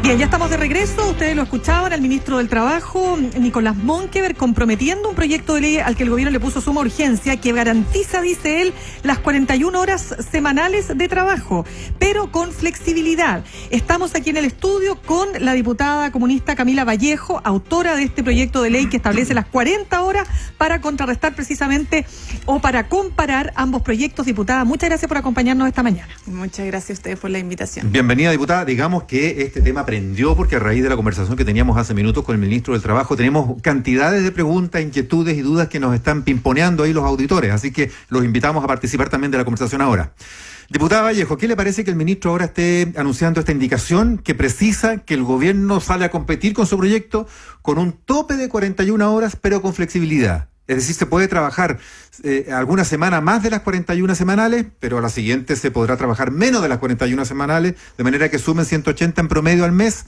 Bien, ya estamos de regreso. Ustedes lo escuchaban, al ministro del Trabajo, Nicolás Monkeberg, comprometiendo un proyecto de ley al que el gobierno le puso suma urgencia, que garantiza, dice él, las 41 horas semanales de trabajo, pero con flexibilidad. Estamos aquí en el estudio con la diputada comunista Camila Vallejo, autora de este proyecto de ley que establece las 40 horas para contrarrestar precisamente o para comparar ambos proyectos. Diputada, muchas gracias por acompañarnos esta mañana. Muchas gracias a ustedes por la invitación. Bienvenida, diputada. Digamos que este tema prendió porque a raíz de la conversación que teníamos hace minutos con el ministro del Trabajo tenemos cantidades de preguntas, inquietudes y dudas que nos están pimponeando ahí los auditores, así que los invitamos a participar también de la conversación ahora. Diputada Vallejo, ¿qué le parece que el ministro ahora esté anunciando esta indicación que precisa que el gobierno sale a competir con su proyecto con un tope de 41 horas pero con flexibilidad? Es decir, se puede trabajar alguna semana más de las 41 semanales, pero a la siguiente se podrá trabajar menos de las 41 semanales, de manera que sumen 180 en promedio al mes,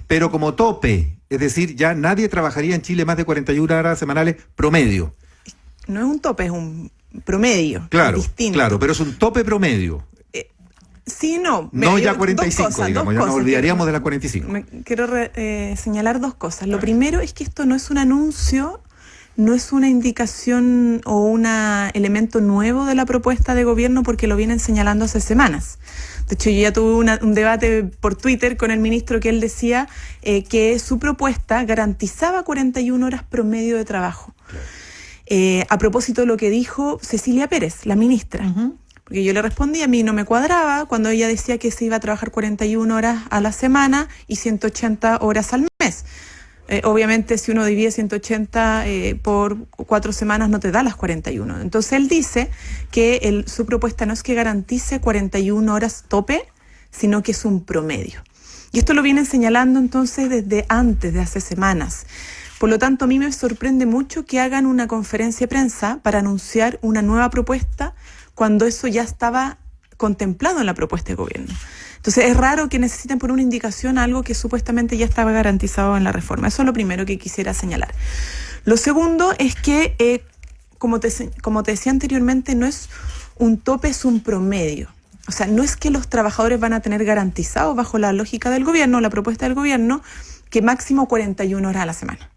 pero como tope. Es decir, ya nadie trabajaría en Chile más de 41 horas semanales promedio. No es un tope, es un promedio. Claro, distinto. Claro, pero es un tope promedio. Sí, no. No ya 45, digamos, ya nos olvidaríamos de las 45. Quiero señalar dos cosas. Lo primero es que esto no es un anuncio, no es una indicación o un elemento nuevo de la propuesta de gobierno, porque lo vienen señalando hace semanas. De hecho, yo ya tuve un debate por Twitter con el ministro que él decía que su propuesta garantizaba 41 horas promedio de trabajo. Claro. A propósito de lo que dijo Cecilia Pérez, la ministra. Uh-huh. Porque yo le respondí, a mí no me cuadraba cuando ella decía que se iba a trabajar 41 horas a la semana y 180 horas al mes. Obviamente, si uno divide 180 por 4 semanas, no te da las 41. Entonces, él dice que su propuesta no es que garantice 41 horas tope, sino que es un promedio. Y esto lo vienen señalando entonces desde antes, de hace semanas. Por lo tanto, a mí me sorprende mucho que hagan una conferencia de prensa para anunciar una nueva propuesta cuando eso ya estaba contemplado en la propuesta de gobierno. Entonces es raro que necesiten por una indicación algo que supuestamente ya estaba garantizado en la reforma. Eso es lo primero que quisiera señalar. Lo segundo es que, como te decía anteriormente, no es un tope, es un promedio. O sea, no es que los trabajadores van a tener garantizado, bajo la lógica del gobierno, la propuesta del gobierno, que máximo 41 horas a la semana.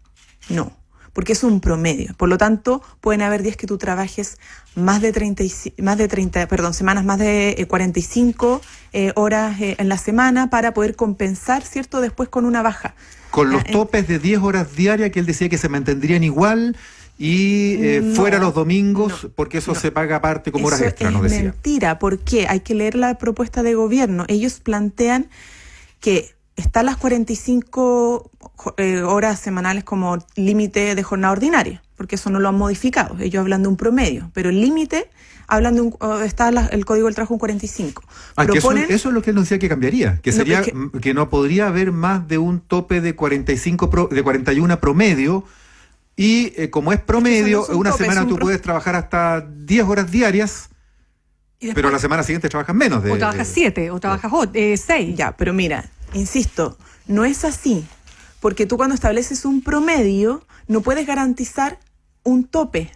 No, porque es un promedio. Por lo tanto, pueden haber días que tú trabajes semanas más de 45 horas en la semana para poder compensar, ¿cierto?, después con una baja. Con los topes de 10 horas diarias que él decía que se mantendrían igual y fuera los domingos, porque eso se paga aparte como horas extra, nos decía. Es mentira, porque hay que leer la propuesta de gobierno. Ellos plantean que están las 45 horas semanales como límite de jornada ordinaria, porque eso no lo han modificado. Ellos hablan de un promedio, pero el límite hablan de está el Código del Trabajo en 45. Proponen, eso es lo que él nos decía que cambiaría, que sería que no podría haber más de un tope de 41 promedio, y como es promedio, una semana tú puedes trabajar hasta 10 horas diarias. Después, pero la semana siguiente trabajas menos. O trabajas 7, o trabajas 6. Ya, pero mira, insisto, no es así, porque tú cuando estableces un promedio no puedes garantizar un tope.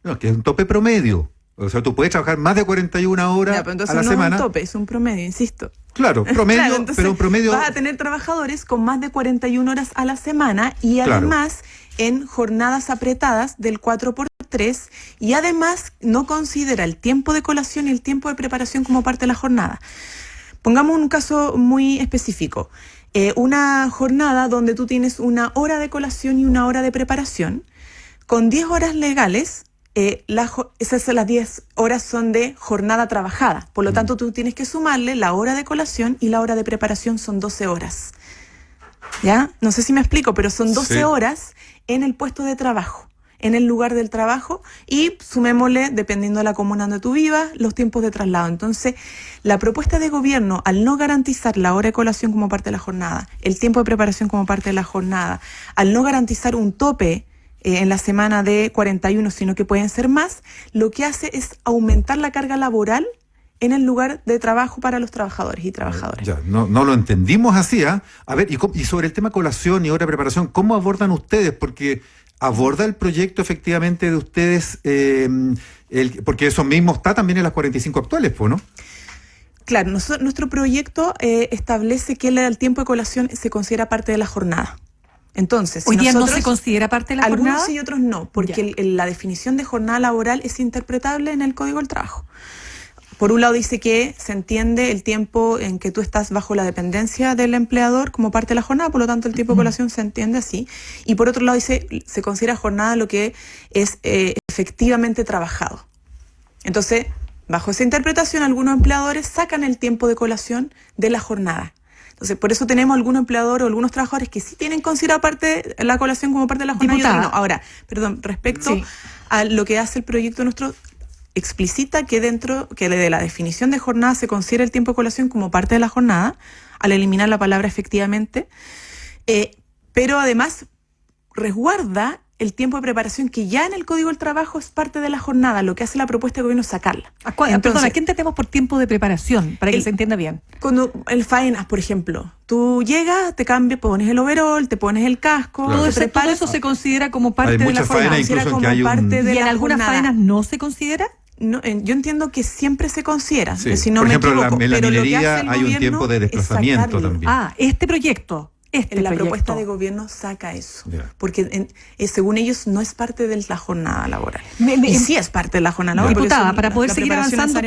No, que es un tope promedio. O sea, tú puedes trabajar más de 41 horas a la semana. No es un tope, es un promedio, insisto. Claro, promedio, claro, pero un promedio. Vas a tener trabajadores con más de 41 horas a la semana y además en jornadas apretadas del 4x3, y además no considera el tiempo de colación y el tiempo de preparación como parte de la jornada. Pongamos un caso muy específico. Una jornada donde tú tienes una hora de colación y una hora de preparación. Con 10 horas legales, esas 10 horas son de jornada trabajada. Por lo tanto, tú tienes que sumarle la hora de colación y la hora de preparación, son 12 horas. ¿Ya? No sé si me explico, pero son 12 horas en el puesto de trabajo, en el lugar del trabajo, y sumémosle, dependiendo de la comuna donde tú vivas, los tiempos de traslado. Entonces, la propuesta de gobierno, al no garantizar la hora de colación como parte de la jornada, el tiempo de preparación como parte de la jornada, al no garantizar un tope en la semana de 41, sino que pueden ser más, lo que hace es aumentar la carga laboral en el lugar de trabajo para los trabajadores y trabajadoras. Ya, no lo entendimos así, ¿eh? A ver, y sobre el tema colación y hora de preparación, ¿cómo abordan ustedes? Porque ¿aborda el proyecto efectivamente de ustedes, porque eso mismo está también en las 45 actuales, ¿no? Claro, nuestro proyecto establece que el tiempo de colación se considera parte de la jornada. Entonces, hoy día no se considera parte de la jornada. Algunos sí y otros no, porque la definición de jornada laboral es interpretable en el Código del Trabajo. Por un lado dice que se entiende el tiempo en que tú estás bajo la dependencia del empleador como parte de la jornada, por lo tanto el tiempo de colación se entiende así. Y por otro lado dice, se considera jornada lo que es efectivamente trabajado. Entonces, bajo esa interpretación, algunos empleadores sacan el tiempo de colación de la jornada. Entonces, por eso tenemos algunos empleadores o algunos trabajadores que sí tienen considerado parte la colación como parte de la jornada y otros no. Ahora, respecto a lo que hace el proyecto nuestro, explicita que de la definición de jornada se considera el tiempo de colación como parte de la jornada, al eliminar la palabra efectivamente, pero además resguarda el tiempo de preparación que ya en el Código del Trabajo es parte de la jornada. Lo que hace la propuesta de gobierno es sacarla. Perdona, ¿qué entendemos por tiempo de preparación? Para que se entienda bien. Cuando el faenas, por ejemplo, tú llegas, te cambias, pones el overol, te pones el casco, todo eso se considera como parte de la jornada. ¿Y en algunas faenas no se considera? No, yo entiendo que siempre se considera, sí. Si no por me ejemplo, equivoco, en la pero minería hay un tiempo de desplazamiento también. Este proyecto. La propuesta de gobierno saca eso, porque según ellos no es parte de la jornada laboral. Y sí es parte de la jornada laboral. Diputada, para poder seguir avanzando,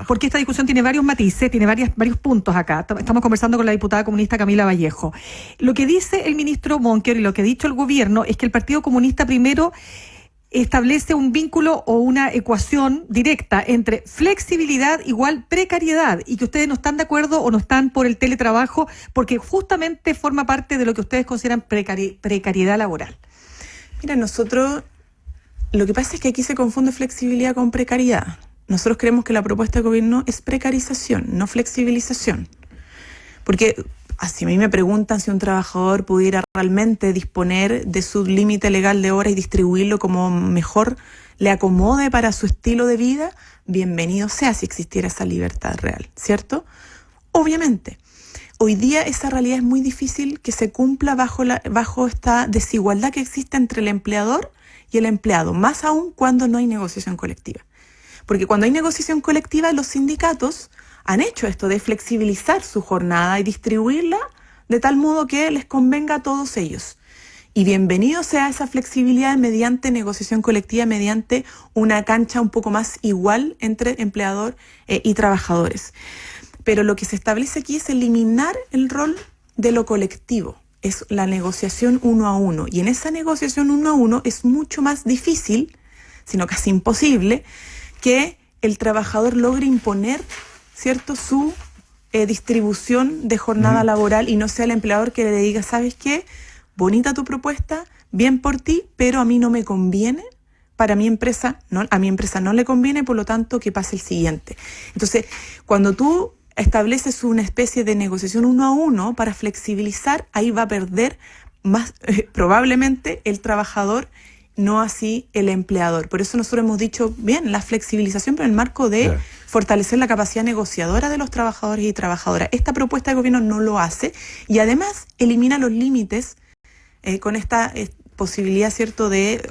porque esta discusión tiene varios matices, tiene varios puntos acá. Estamos conversando con la diputada comunista Camila Vallejo. Lo que dice el ministro Monker y lo que ha dicho el gobierno es que el Partido Comunista primero establece un vínculo o una ecuación directa entre flexibilidad igual precariedad y que ustedes no están de acuerdo o no están por el teletrabajo porque justamente forma parte de lo que ustedes consideran precariedad laboral. Mira, lo que pasa es que aquí se confunde flexibilidad con precariedad. Nosotros creemos que la propuesta de gobierno es precarización, no flexibilización. Porque si a mí me preguntan si un trabajador pudiera realmente disponer de su límite legal de horas y distribuirlo como mejor le acomode para su estilo de vida, bienvenido sea si existiera esa libertad real, ¿cierto? Obviamente. Hoy día esa realidad es muy difícil que se cumpla bajo esta desigualdad que existe entre el empleador y el empleado, más aún cuando no hay negociación colectiva. Porque cuando hay negociación colectiva, los sindicatos han hecho esto de flexibilizar su jornada y distribuirla de tal modo que les convenga a todos ellos. Y bienvenido sea esa flexibilidad mediante negociación colectiva, mediante una cancha un poco más igual entre empleador y trabajadores. Pero lo que se establece aquí es eliminar el rol de lo colectivo. Es la negociación uno a uno. Y en esa negociación uno a uno es mucho más difícil, sino casi imposible, que el trabajador logre imponer, ¿cierto?, su distribución de jornada laboral y no sea el empleador que le diga, ¿sabes qué? Bonita tu propuesta, bien por ti, pero a mí no me conviene, a mi empresa no le conviene, por lo tanto que pase el siguiente. Entonces, cuando tú estableces una especie de negociación uno a uno para flexibilizar, ahí va a perder más probablemente el trabajador, no así el empleador. Por eso nosotros hemos dicho, bien, la flexibilización, pero en el marco de fortalecer la capacidad negociadora de los trabajadores y trabajadoras. Esta propuesta de gobierno no lo hace y además elimina los límites con esta posibilidad, ¿cierto?, de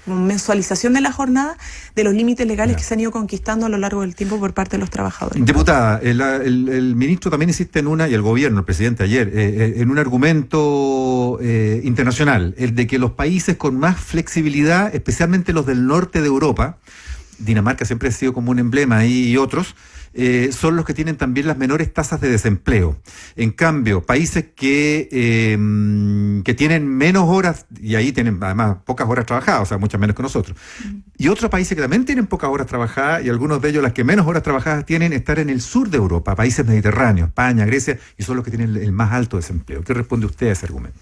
mensualización de la jornada, de los límites legales que se han ido conquistando a lo largo del tiempo por parte de los trabajadores. Diputada, el ministro también insiste y el gobierno, el presidente ayer, en un argumento internacional, el de que los países con más flexibilidad, especialmente los del norte de Europa, Dinamarca siempre ha sido como un emblema ahí y otros, son los que tienen también las menores tasas de desempleo. En cambio, países que tienen menos horas, y ahí tienen además pocas horas trabajadas, o sea, muchas menos que nosotros, y otros países que también tienen pocas horas trabajadas, y algunos de ellos las que menos horas trabajadas tienen, estar en el sur de Europa, países mediterráneos, España, Grecia, y son los que tienen el más alto desempleo. ¿Qué responde usted a ese argumento?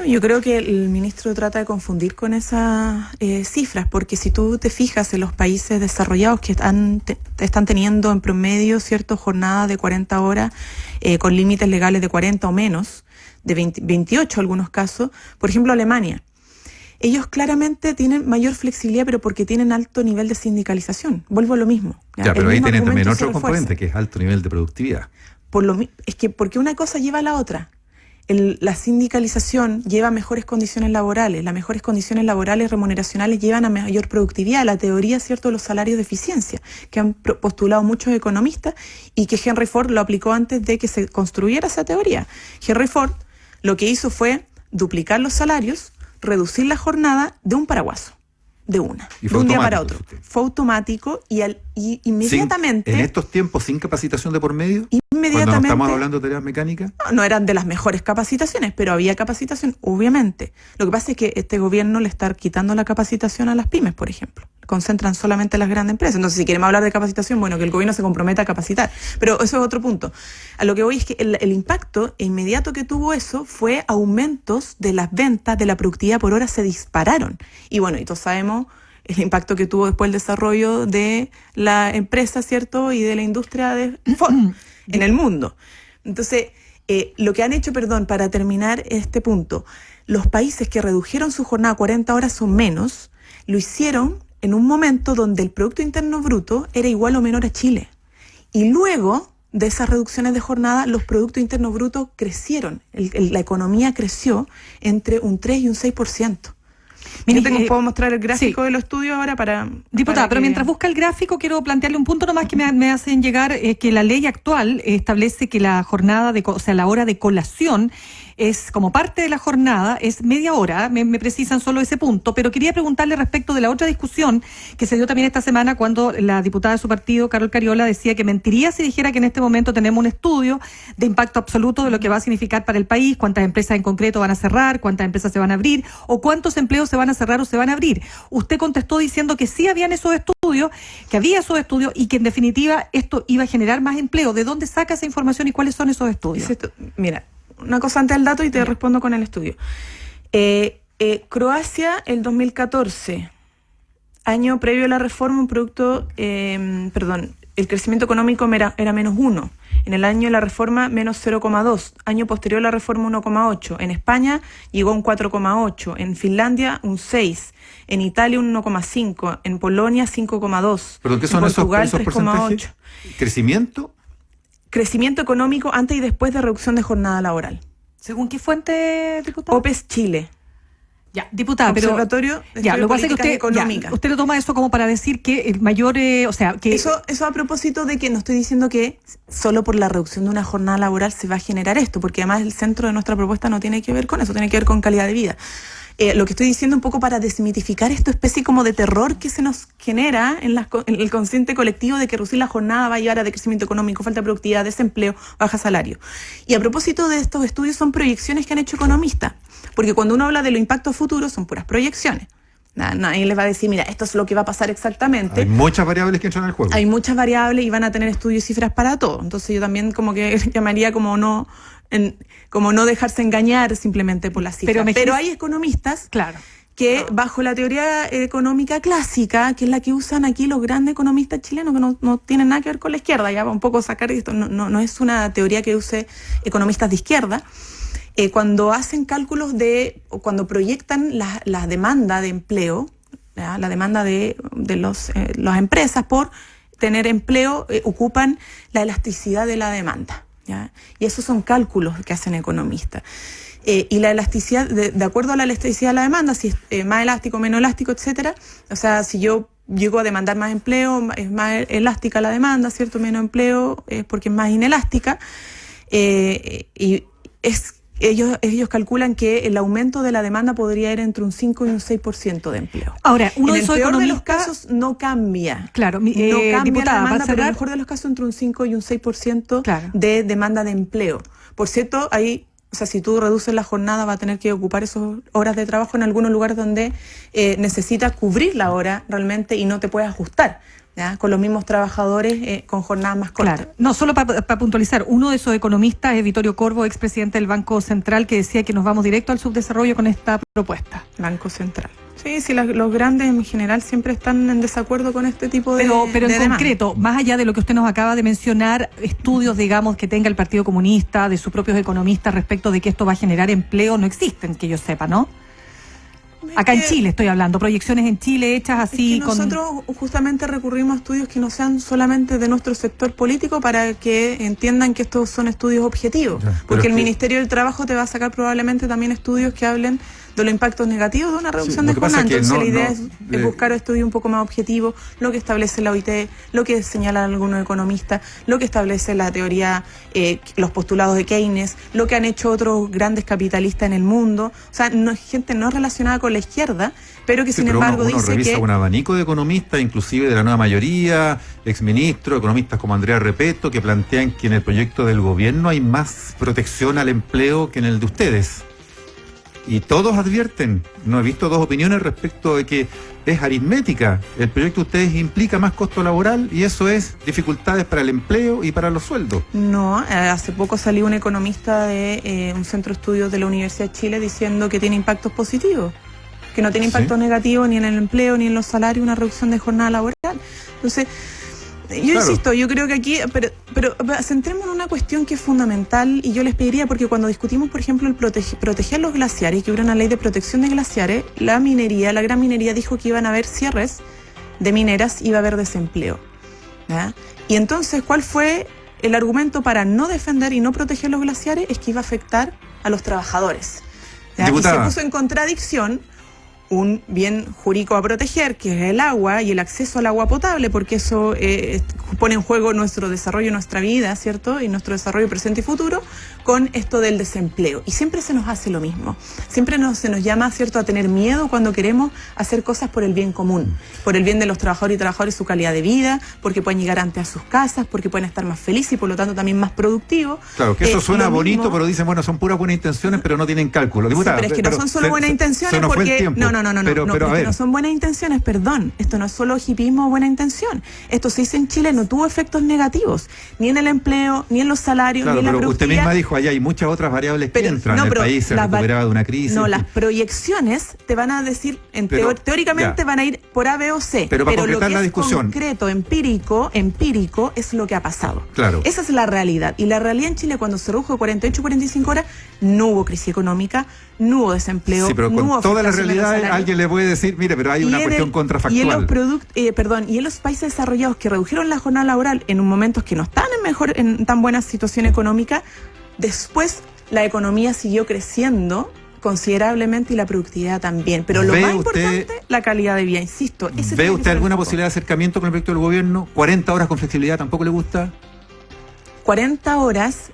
Yo creo que el ministro trata de confundir con esas cifras, porque si tú te fijas en los países desarrollados que están teniendo en promedio ciertas jornadas de 40 horas con límites legales de 40 o menos, de 28 en algunos casos, por ejemplo Alemania, ellos claramente tienen mayor flexibilidad, pero porque tienen alto nivel de sindicalización. Vuelvo a lo mismo. Ya, pero ahí tienen también otro componente, que es alto nivel de productividad. Es que porque una cosa lleva a la otra. la sindicalización lleva a mejores condiciones laborales, las mejores condiciones laborales remuneracionales llevan a mayor productividad, la teoría, ¿cierto?, de los salarios de eficiencia, que han postulado muchos economistas y que Henry Ford lo aplicó antes de que se construyera esa teoría. Henry Ford lo que hizo fue duplicar los salarios, reducir la jornada de un paraguaso, de un día para otro. Fue automático y inmediatamente... ¿En estos tiempos sin capacitación de por medio? Inmediatamente. Cuando estamos hablando de tareas mecánicas. No eran de las mejores capacitaciones, pero había capacitación, obviamente. Lo que pasa es que este gobierno le está quitando la capacitación a las pymes, por ejemplo. Concentran solamente las grandes empresas. Entonces, si queremos hablar de capacitación, bueno, que el gobierno se comprometa a capacitar. Pero eso es otro punto. A lo que voy es que el impacto inmediato que tuvo eso fue aumentos de las ventas, de la productividad por hora se dispararon. Y bueno, y todos sabemos el impacto que tuvo después el desarrollo de la empresa, ¿cierto?, y de la industria de Ford en el mundo. Entonces, lo que han hecho, para terminar este punto, los países que redujeron su jornada a 40 horas o menos, lo hicieron en un momento donde el Producto Interno Bruto era igual o menor a Chile. Y luego de esas reducciones de jornada, los Productos Internos Brutos crecieron. La economía creció entre un 3 y un 6%. Puedo mostrar el gráfico de los estudios ahora para... Diputada, pero mientras busca el gráfico, quiero plantearle un punto nomás que me hacen llegar, que la ley actual establece que la jornada, la hora de colación es como parte de la jornada, es media hora, me precisan solo ese punto, pero quería preguntarle respecto de la otra discusión que se dio también esta semana cuando la diputada de su partido, Carol Cariola, decía que mentiría si dijera que en este momento tenemos un estudio de impacto absoluto de lo que va a significar para el país, cuántas empresas en concreto van a cerrar, cuántas empresas se van a abrir o cuántos empleos se van a cerrar o se van a abrir. Usted contestó diciendo que sí habían esos estudios, que había esos estudios y que en definitiva esto iba a generar más empleo. ¿De dónde saca esa información y cuáles son esos estudios? Mira, una cosa antes del dato y te respondo con el estudio. Croacia, el 2014, año previo a la reforma, el crecimiento económico era menos 1. En el año de la reforma, menos 0,2. Año posterior a la reforma, 1,8. En España llegó a un 4,8. En Finlandia, un 6. En Italia, un 1,5. En Polonia, 5,2. ¿Pero qué son en Portugal, esos porcentajes? ¿Crecimiento? Crecimiento económico antes y después de reducción de jornada laboral. ¿Según qué fuente, diputada? OPES Chile. Ya, diputada, Observatorio pero ya, lo que pasa es que usted lo toma eso como para decir que el mayor, que eso a propósito de que no estoy diciendo que solo por la reducción de una jornada laboral se va a generar esto, porque además el centro de nuestra propuesta no tiene que ver con eso, tiene que ver con calidad de vida. Lo que estoy diciendo un poco para desmitificar esta especie como de terror que se nos genera en el consciente colectivo de que reducir la jornada va a llevar a decrecimiento económico, falta de productividad, desempleo, baja salario. Y a propósito de estos estudios son proyecciones que han hecho economistas, porque cuando uno habla de los impactos futuros son puras proyecciones. Nadie les va a decir, mira, esto es lo que va a pasar exactamente. Hay muchas variables que entran al juego. Hay muchas variables y van a tener estudios y cifras para todo. Entonces yo también como que llamaría como no dejarse engañar simplemente por las cifras. Pero hay economistas que bajo la teoría económica clásica, que es la que usan aquí los grandes economistas chilenos, que no tienen nada que ver con la izquierda, ya va un poco sacar esto, no es una teoría que use economistas de izquierda, cuando hacen cálculos cuando proyectan la demanda de empleo, ¿ya? La demanda de las empresas por tener empleo, ocupan la elasticidad de la demanda. ¿Ya? Y esos son cálculos que hacen economistas. Y la elasticidad, de acuerdo a la elasticidad de la demanda, si es más elástico, menos elástico, etcétera. O sea, si yo llego a demandar más empleo, es más elástica la demanda, ¿cierto? Menos empleo porque es más inelástica. Ellos calculan que el aumento de la demanda podría ir entre un 5 y un 6% de empleo. Ahora, en el peor de los casos no cambia. Claro, no cambia diputada, la demanda, pero en el mejor de los casos entre un 5 y un 6% de demanda de empleo. Por cierto, si tú reduces la jornada, va a tener que ocupar esas horas de trabajo en algunos lugares donde necesitas cubrir la hora realmente y no te puedes ajustar. ¿Ya? Con los mismos trabajadores con jornadas más cortas. Claro. No, solo para puntualizar, uno de esos economistas es Vittorio Corvo, expresidente del Banco Central, que decía que nos vamos directo al subdesarrollo con esta propuesta. Banco Central. Sí, los grandes en general siempre están en desacuerdo con este tipo de Pero en demanda. concreto, más allá de lo que usted nos acaba de mencionar, estudios, digamos, que tenga el Partido Comunista, de sus propios economistas respecto de que esto va a generar empleo, no existen, que yo sepa, ¿no? Acá en Chile estoy hablando, proyecciones en Chile hechas así es que nosotros justamente recurrimos a estudios que no sean solamente de nuestro sector político para que entiendan que estos son estudios objetivos, porque el Ministerio del Trabajo te va a sacar probablemente también estudios que hablen de los impactos negativos de una reducción de jornada. Entonces la idea es buscar estudios un poco más objetivos, lo que establece la OIT, lo que señalan algunos economistas, lo que establece la teoría, los postulados de Keynes, lo que han hecho otros grandes capitalistas en el mundo. O sea, no, gente no relacionada con la izquierda, pero que sin embargo uno dice revisa que... un abanico de economistas, inclusive de la nueva mayoría, exministros, economistas como Andrea Repeto, que plantean que en el proyecto del gobierno hay más protección al empleo que en el de ustedes. Y todos advierten, no he visto dos opiniones respecto de que es aritmética. El proyecto de ustedes implica más costo laboral y eso es dificultades para el empleo y para los sueldos. No, hace poco salió un economista de un centro de estudios de la Universidad de Chile diciendo que tiene impactos positivos, que no tiene impactos negativos ni en el empleo ni en los salarios, una reducción de jornada laboral. Entonces, yo insisto, yo creo que aquí, pero centremos en una cuestión que es fundamental y yo les pediría, porque cuando discutimos, por ejemplo, el proteger los glaciares, que hubiera una ley de protección de glaciares, la gran minería dijo que iban a haber cierres de mineras, iba a haber desempleo, ¿ya? Y entonces, ¿cuál fue el argumento para no defender y no proteger los glaciares? Es que iba a afectar a los trabajadores, ¿ya? Y se puso en contradicción un bien jurídico a proteger, que es el agua y el acceso al agua potable, porque eso pone en juego nuestro desarrollo, nuestra vida, ¿cierto? Y nuestro desarrollo presente y futuro, con esto del desempleo. Y siempre se nos hace lo mismo. Siempre se nos llama, ¿cierto?, a tener miedo cuando queremos hacer cosas por el bien común, por el bien de los trabajadores y trabajadoras, su calidad de vida, porque pueden llegar antes a sus casas, porque pueden estar más felices y por lo tanto también más productivos. Claro, que eso suena bonito, pero dicen, bueno, son puras buenas intenciones, pero no tienen cálculo. Diputada, sí, pero es que no son solo buenas intenciones, porque... No son buenas intenciones, perdón. Esto no es solo hipismo o buena intención. Esto se dice en Chile, no tuvo efectos negativos, ni en el empleo, ni en los salarios, ni en la productividad. Usted misma dijo, allá hay muchas otras variables que entran. El país se recuperaba de una crisis. No, las proyecciones te van a decir, teóricamente van a ir por A, B o C. Pero para concretar la discusión, concreto, empírico, es lo que ha pasado. Claro. Esa es la realidad. Y la realidad en Chile, cuando se redujo de 48 a 45 horas, no hubo crisis económica, no hubo desempleo. Sí, pero con toda la realidad alguien le puede decir, mire, pero hay una cuestión contrafactual. Y en los países desarrollados que redujeron la jornada laboral en un momento que no están en tan buena situación económica, después la economía siguió creciendo considerablemente y la productividad también. Pero lo más importante, la calidad de vida, insisto. ¿Ve usted alguna posibilidad de acercamiento con el proyecto del gobierno? ¿40 horas con flexibilidad tampoco le gusta? 40 horas...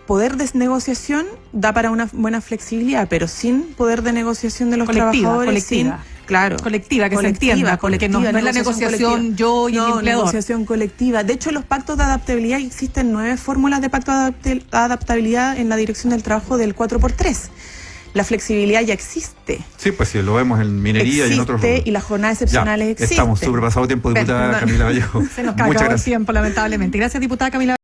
poder de negociación da para una buena flexibilidad, pero sin poder de negociación de los trabajadores. Colectiva, que se entienda, porque no es la negociación yo y el empleador. Negociación colectiva. De hecho, los pactos de adaptabilidad, existen 9 fórmulas de pacto de adaptabilidad en la Dirección del Trabajo del 4x3. La flexibilidad ya existe. Sí, pues si lo vemos en minería y en otros lugares. Y las jornadas excepcionales existen. Estamos sobrepasado tiempo, diputada Camila Vallejo. Se nos acabó el tiempo, lamentablemente. Gracias, diputada Camila.